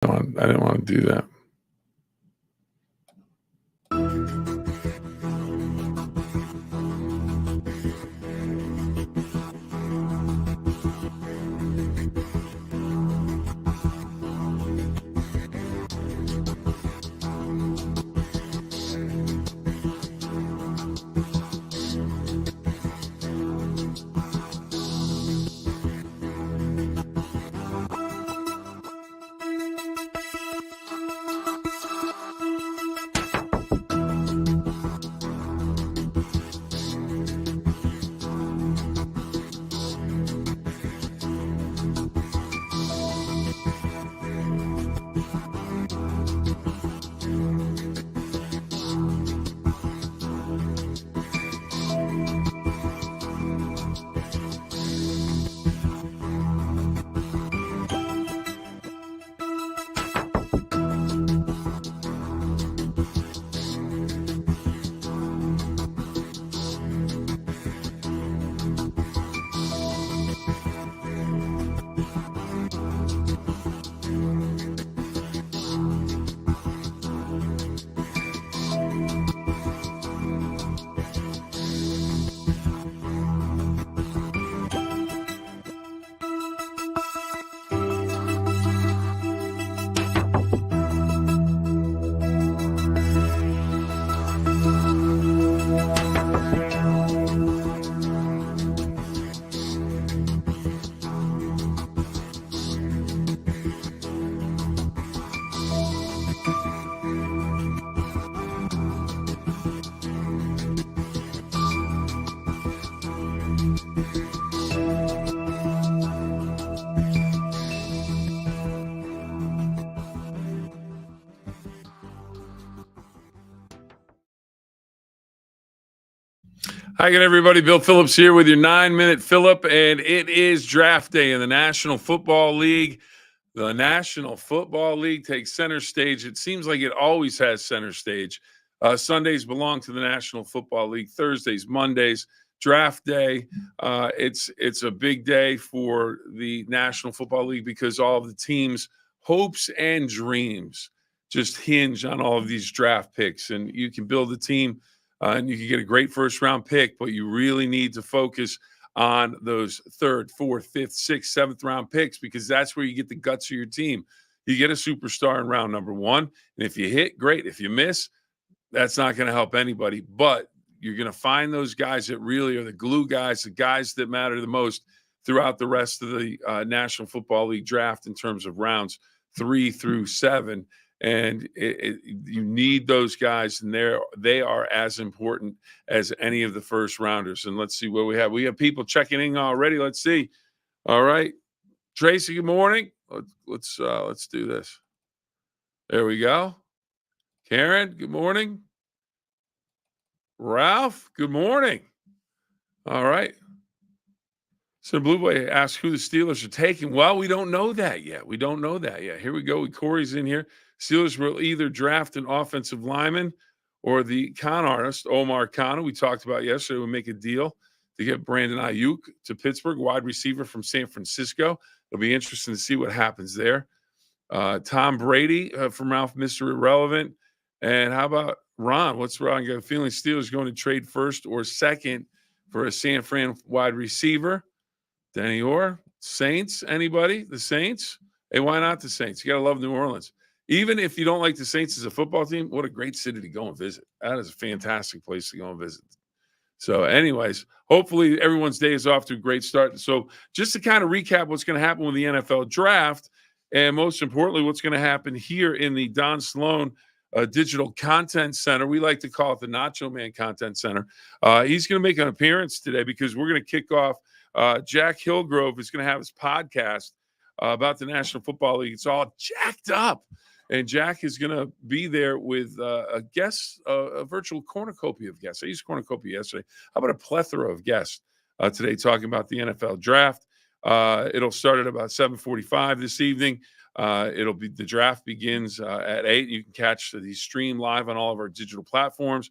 I didn't want to do that. Hi again, everybody. Bill Phillips here with your 9-minute Phill-Up, and it is draft day in the National Football League. The National Football League takes center stage. It seems like it always has center stage. Sundays belong to the National Football League. Thursdays, Mondays, draft day. It's a big day for the National Football League because all of the teams' hopes and dreams just hinge on all of these draft picks, and you can build a team and you can get a great first round pick, but you really need to focus on those third, fourth, fifth, sixth, seventh round picks because that's where you get the guts of your team. You get a superstar in round number one, and if you hit, great. If you miss, that's not going to help anybody. But you're going to find those guys that really are the glue guys, the guys that matter the most throughout the rest of the National Football League draft in terms of rounds 3 through 7. And you need those guys, and they are as important as any of the first rounders. And let's see what we have. We have people checking in already. Let's see. All right, Tracy. Good morning. Let's do this. There we go. Karen. Good morning. Ralph. Good morning. All right. So Blue Boy asks who the Steelers are taking. Well, we don't know that yet. Here we go. Corey's in here. Steelers will either draft an offensive lineman or the con artist, Omar Khan, we talked about yesterday, will make a deal to get Brandon Ayuk to Pittsburgh, wide receiver from San Francisco. It'll be interesting to see what happens there. Tom Brady from Ralph, Mr. Irrelevant. And how about Ron? What's Ron got a feeling Steelers going to trade first or second for a San Fran wide receiver? Denny Orr, Saints, anybody? The Saints? Hey, why not the Saints? You got to love New Orleans. Even if you don't like the Saints as a football team, what a great city to go and visit. That is a fantastic place to go and visit. So anyways, hopefully everyone's day is off to a great start. So just to kind of recap what's going to happen with the NFL draft, and most importantly, what's going to happen here in the Don Sloan Digital Content Center. We like to call it the Nacho Man Content Center. He's going to make an appearance today because we're going to kick off. Jack Hillgrove is going to have his podcast about the National Football League. It's all jacked up. And Jack is going to be there with a guest, a virtual cornucopia of guests. I used cornucopia yesterday. How about a plethora of guests today talking about the NFL draft? It'll start at about 7:45 this evening. The draft begins at 8. You can catch the stream live on all of our digital platforms.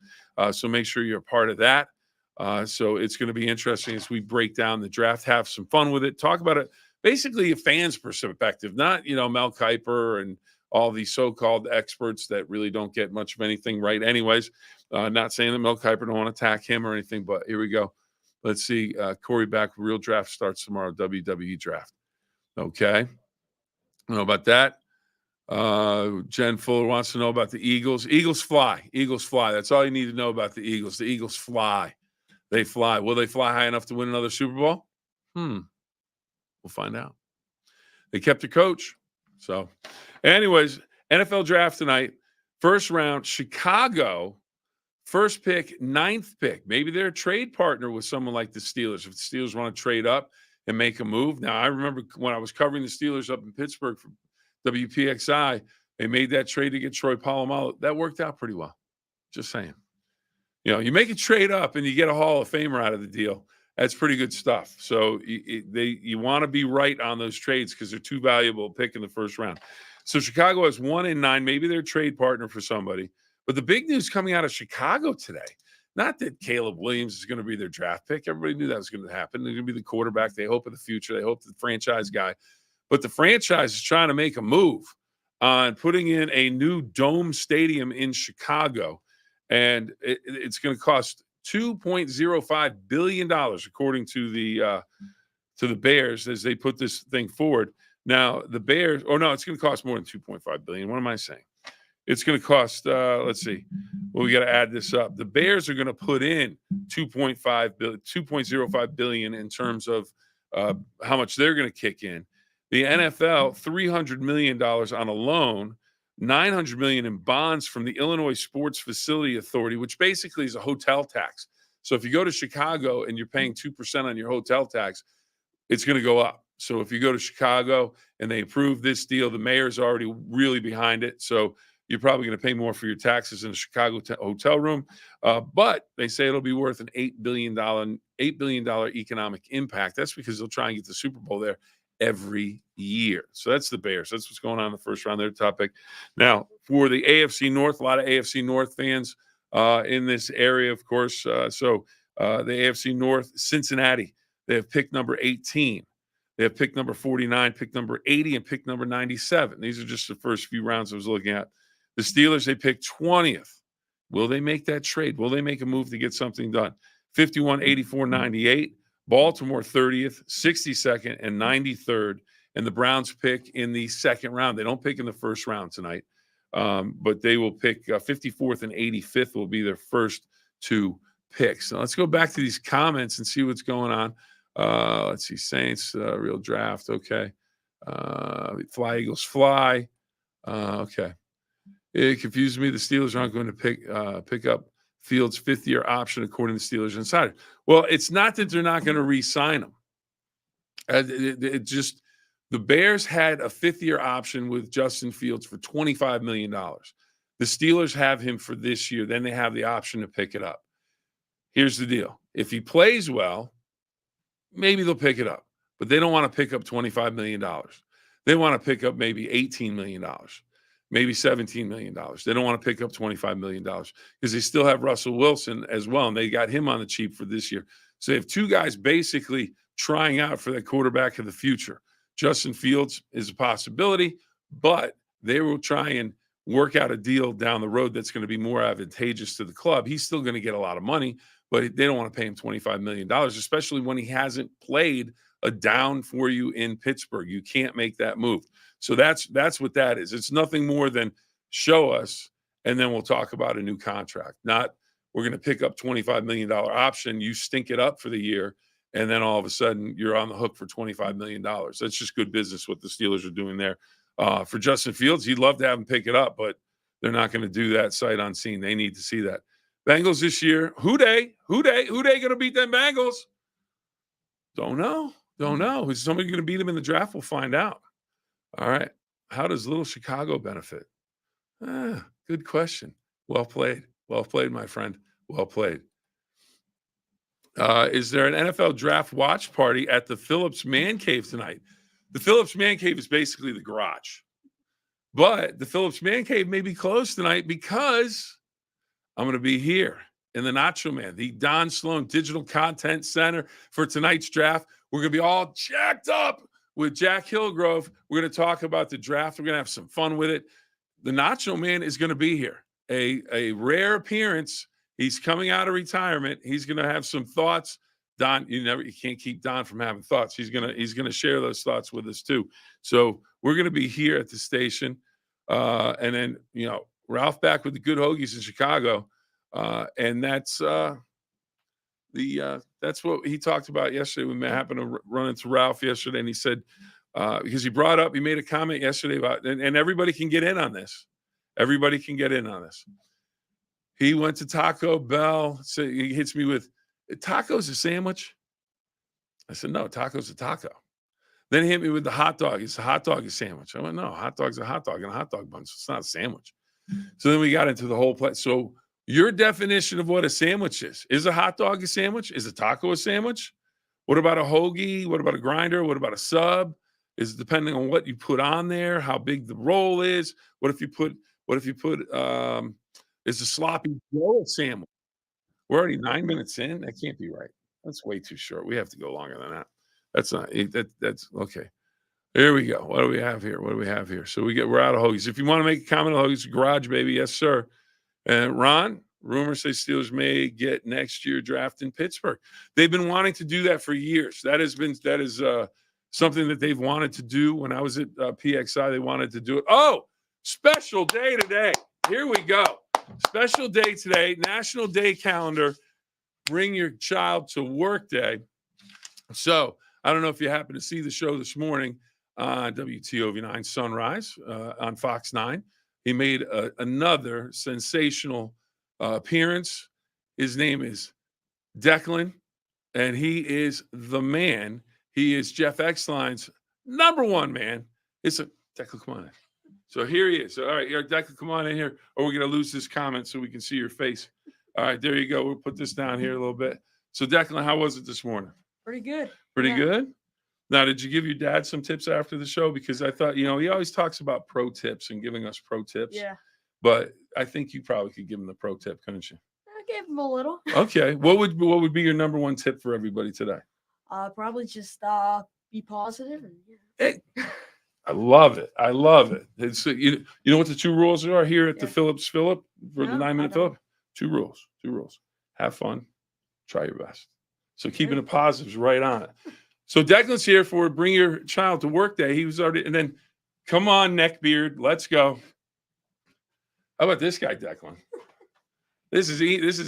So make sure you're a part of that. So it's going to be interesting as we break down the draft, have some fun with it, talk about it, basically a fan's perspective, not, Mel Kiper and all these so-called experts that really don't get much of anything right anyways. Not saying that Mel Kiper don't want to attack him or anything, but here we go. Let's see. Corey back. Real draft starts tomorrow. WWE draft. Okay. I don't know about that. Jen Fuller wants to know about the Eagles. Eagles fly. Eagles fly. That's all you need to know about the Eagles. The Eagles fly. They fly. Will they fly high enough to win another Super Bowl? We'll find out. They kept their coach. So, anyways, NFL draft tonight. First round, Chicago. First pick, 9th pick. Maybe they're a trade partner with someone like the Steelers. If the Steelers want to trade up and make a move. Now, I remember when I was covering the Steelers up in Pittsburgh for WPXI, they made that trade to get Troy Polamalu. That worked out pretty well. Just saying. You make a trade up and you get a Hall of Famer out of the deal. That's pretty good stuff. So you want to be right on those trades because they're too valuable pick in the first round. So Chicago has 1 and 9. Maybe they're a trade partner for somebody. But the big news coming out of Chicago today, not that Caleb Williams is going to be their draft pick. Everybody knew that was going to happen. They're going to be the quarterback. They hope in the future. They hope the franchise guy. But the franchise is trying to make a move on putting in a new dome stadium in Chicago. And it's going to cost $2.05 billion, according to the Bears, as they put this thing forward. Now, the Bears, it's going to cost more than $2.5 billion. What am I saying? It's going to cost, let's see. Well, we got to add this up. The Bears are going to put in $2.05 billion in terms of how much they're going to kick in. The NFL, $300 million on a loan, $900 million in bonds from the Illinois Sports Facility Authority, which basically is a hotel tax. So if you go to Chicago and you're paying 2% on your hotel tax, it's going to go up. So if you go to Chicago and they approve this deal, the mayor's already really behind it. So you're probably going to pay more for your taxes in a Chicago hotel room. But they say it'll be worth an $8 billion economic impact. That's because they'll try and get the Super Bowl there every year. So that's the Bears. That's what's going on in the first round. Their topic. Now, for the AFC North, a lot of AFC North fans in this area, of course. The AFC North, Cincinnati, they have pick number 18. They have pick number 49, pick number 80, and pick number 97. These are just the first few rounds I was looking at. The Steelers, they pick 20th. Will they make that trade? Will they make a move to get something done? 51, 84, 98. Baltimore 30th, 62nd, and 93rd. And the Browns pick in the second round. They don't pick in the first round tonight, but they will pick 54th and 85th will be their first two picks. Now let's go back to these comments and see what's going on. Let's see. Saints, real draft. Okay. Fly, Eagles, fly. Okay. It confused me. The Steelers aren't going to pick up Fields' 5th-year option, according to Steelers Insider. Well, it's not that they're not going to re-sign him. The Bears had a 5th-year option with Justin Fields for $25 million. The Steelers have him for this year. Then they have the option to pick it up. Here's the deal. If he plays well, maybe they'll pick it up. But they don't want to pick up $25 million. They want to pick up maybe $18 million. Maybe $17 million. They don't want to pick up $25 million because they still have Russell Wilson as well, and they got him on the cheap for this year. So they have two guys basically trying out for the quarterback of the future. Justin Fields is a possibility, but they will try and work out a deal down the road that's going to be more advantageous to the club. He's still going to get a lot of money, but they don't want to pay him $25 million, especially when he hasn't played a down for you in Pittsburgh. You can't make that move. So that's what that is. It's nothing more than show us, and then we'll talk about a new contract. Not we're going to pick up $25 million option. You stink it up for the year, and then all of a sudden you're on the hook for $25 million. That's just good business what the Steelers are doing there. For Justin Fields, he'd love to have him pick it up, but they're not going to do that sight unseen. They need to see that. Bengals this year, who they going to beat them Bengals? Don't know. Is somebody going to beat them in the draft? We'll find out. All right. How does little Chicago benefit? Good question. Well played. Well played, my friend. Well played. Is there an NFL draft watch party at the Phill-Up's Man Cave tonight? The Phill-Up's Man Cave is basically the garage. But the Phill-Up's Man Cave may be closed tonight because I'm going to be here in the Nacho Man, the Don Sloan Digital Content Center for tonight's draft. We're going to be all jacked up with Jack Hillgrove. We're going to talk about the draft. We're going to have some fun with it. The Nacho Man is going to be here. A rare appearance. He's coming out of retirement. He's going to have some thoughts. Don, you can't keep Don from having thoughts. He's gonna share those thoughts with us too. So we're gonna be here at the station, and then Ralph back with the good hoagies in Chicago, and that's what he talked about yesterday. We happened to run into Ralph yesterday, and he said because he made a comment yesterday about, and everybody can get in on this. Everybody can get in on this. He went to Taco Bell. So he hits me with, "Taco's a sandwich?" I said, "No, taco's a taco." Then he hit me with the hot dog. It's a hot dog a sandwich. I went, "No, hot dog's a hot dog and a hot dog bun. So it's not a sandwich." So then we got into the whole place. So your definition of what a sandwich is a hot dog a sandwich? Is a taco a sandwich? What about a hoagie? What about a grinder? What about a sub? Is depending on what you put on there, how big the roll is. What if you put is a sloppy Joe a sandwich? We're already 9 minutes in. That can't be right. That's way too short. We have to go longer than that. That's not that's okay. Here we go. What do we have here? So we're out of hoagies. If you want to make a comment on hoagies, garage baby, yes sir. And Ron, rumors say Steelers may get next year draft in Pittsburgh. They've been wanting to do that for years. That is something that they've wanted to do. When I was at PXI, they wanted to do it. Oh, special day today. Here we go. Special day today, National Day Calendar. Bring your child to work day. So I don't know if you happen to see the show this morning on WTOV9 Sunrise on Fox 9. He made another sensational appearance. His name is Declan, and he is the man. He is Jeff Exline's number one man. Declan, come on in. So here he is. So, all right, Declan, come on in here, or we're going to lose this comment so we can see your face. All right, there you go. We'll put this down here a little bit. So, Declan, how was it this morning? Pretty good. Pretty good? Now, did you give your dad some tips after the show? Because I thought, he always talks about pro tips and giving us pro tips. Yeah. But I think you probably could give him the pro tip, couldn't you? I gave him a little. Okay. What would be your number one tip for everybody today? Probably just be positive. I love it. It's, you know what the two rules are here at the Phill-Up for the 9-minute Phill-Up? Two rules. Have fun. Try your best. So keeping the positives right on it. So Declan's here for Bring Your Child to Work Day. He was already, and then come on, neckbeard, let's go. How about this guy, Declan? This is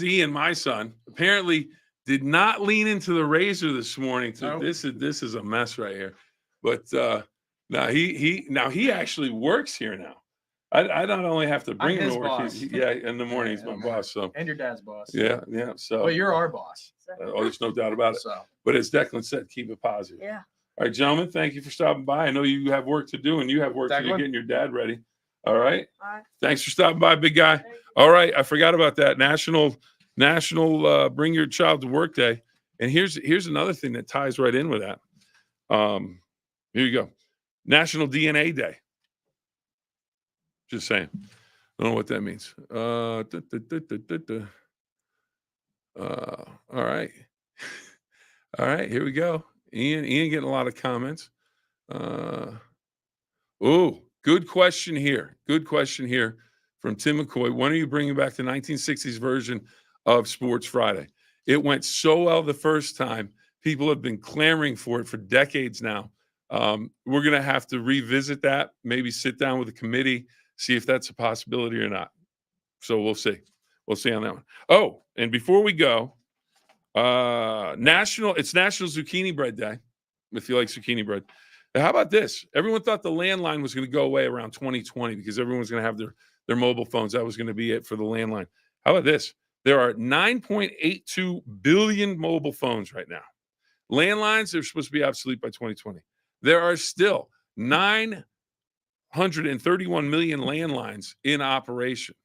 Ian, my son. Apparently did not lean into the razor this morning. So this is a mess right here. But now he actually works here now. I don't only have to bring him to work. In the morning he's my boss. So and your dad's boss. Yeah. So well, you're our boss. There's no doubt about it. But as Declan said, keep it positive. Yeah. All right, gentlemen, thank you for stopping by. I know you have work to do, and you have work to do getting your dad ready. All right. Thanks for stopping by, big guy. All right, I forgot about that National Bring Your Child to Work Day. And here's another thing that ties right in with that. Here you go. National DNA Day. Just saying. I don't know what that means. All right. All right, here we go. Ian getting a lot of comments. Good question here. From Tim McCoy. When are you bringing back the 1960s version of Sports Friday? It went so well the first time. People have been clamoring for it for decades now. We're going to have to revisit that, maybe sit down with the committee, see if that's a possibility or not. So we'll see. We'll see on that one. Oh, and before we go, it's National Zucchini Bread Day, if you like zucchini bread. Now, how about this? Everyone thought the landline was going to go away around 2020 because everyone's going to have their mobile phones. That was going to be it for the landline. How about this? There are 9.82 billion mobile phones right now. Landlines are supposed to be obsolete by 2020. There are still 931 million landlines in operation.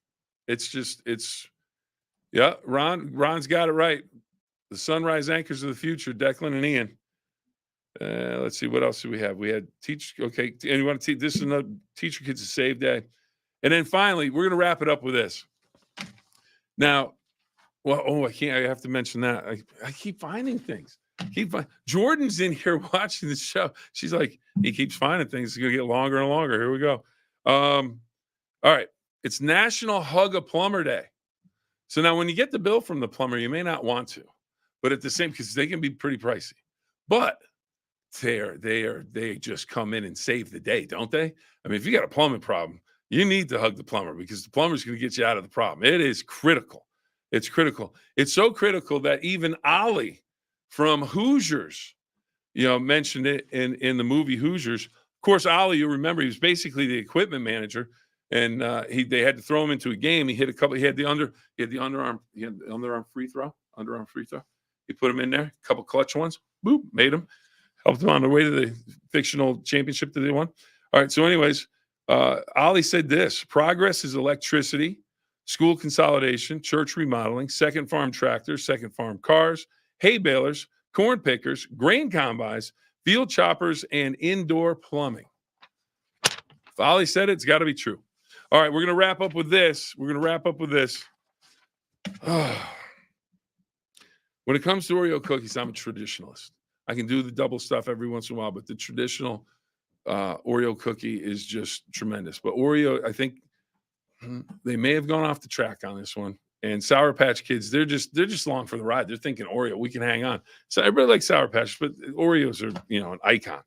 Ron's got it right. The sunrise anchors of the future, Declan and Ian. Let's see, what else do we have? We had teacher. Okay, and you want to teach? This is another Teacher Kids to Save Day, and then finally we're going to wrap it up with this. Now, I can't. I have to mention that. I keep finding things. Jordan's in here watching the show. She's like, he keeps finding things. It's going to get longer and longer. Here we go. All right. It's National Hug a Plumber Day. So now when you get the bill from the plumber, you may not want to, but at the same, because they can be pretty pricey, but they just come in and save the day, don't they? I mean, if you got a plumbing problem, you need to hug the plumber because the plumber's going to get you out of the problem. It is critical. It's critical. It's so critical that even Ollie from Hoosiers, mentioned it in the movie Hoosiers. Of course, Ollie, you remember, he was basically the equipment manager, and they had to throw him into a game. He hit a couple. He had the underarm free throw. He put him in there, a couple clutch ones. Boop, made him. Helped them on the way to the fictional championship that they won. All right. So, anyways, Ollie said this: progress is electricity, school consolidation, church remodeling, second farm tractors, second farm cars, hay balers, corn pickers, grain combines, field choppers, and indoor plumbing. If Ollie said it, it's got to be true. All right. We're going to wrap up with this. When it comes to Oreo cookies, I'm a traditionalist. I can do the double stuff every once in a while, but the traditional Oreo cookie is just tremendous. But Oreo, I think they may have gone off the track on this one. And Sour Patch Kids, they're just along for the ride. They're thinking Oreo, we can hang on. So everybody likes Sour Patch, but Oreos are, an icon.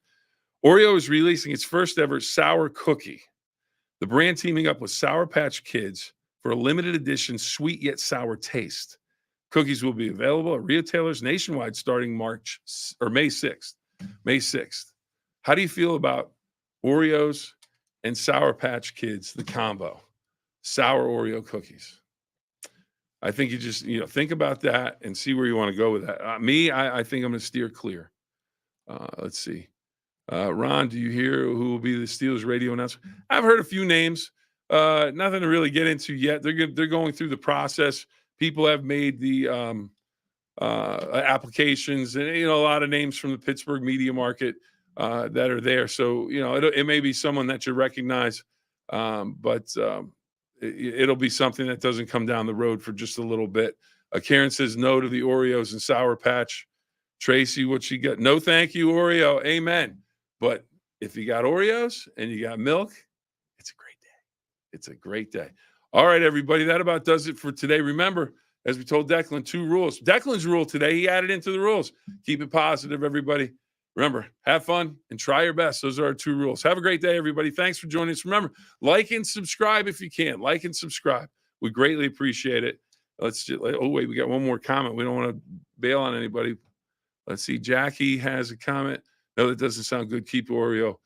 Oreo is releasing its first ever sour cookie. The brand teaming up with Sour Patch Kids for a limited edition sweet yet sour taste. Cookies will be available at retailers nationwide starting May 6th. May 6th. How do you feel about Oreos and Sour Patch Kids, the combo? Sour Oreo cookies. I think you just, think about that and see where you want to go with that. I think I'm going to steer clear. Let's see. Ron, do you hear who will be the Steelers radio announcer? I've heard a few names. Nothing to really get into yet. They're going through the process. People have made the applications, and a lot of names from the Pittsburgh media market that are there. So it may be someone that you recognize, but it'll be something that doesn't come down the road for just a little bit. Karen says no to the Oreos and Sour Patch. Tracy, what she got? No, thank you, Oreo. Amen. But if you got Oreos and you got milk, it's a great day. It's a great day. All right, everybody, that about does it for today. Remember, as we told Declan, 2 rules. Declan's rule today, he added into the rules. Keep it positive, everybody. Remember, have fun and try your best. Those are our 2 rules. Have a great day, everybody. Thanks for joining us. Remember, like and subscribe if you can. Like and subscribe. We greatly appreciate it. Wait, we got one more comment. We don't want to bail on anybody. Let's see. Jackie has a comment. No, that doesn't sound good. Keep Oreo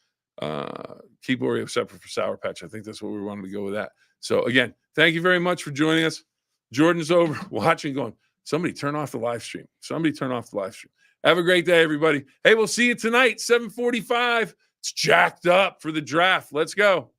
separate for Sour Patch. I think that's what we wanted to go with that. So, again, thank you very much for joining us. Jordan's over watching, going, somebody turn off the live stream. Have a great day, everybody. Hey, we'll see you tonight, 7:45. It's jacked up for the draft. Let's go.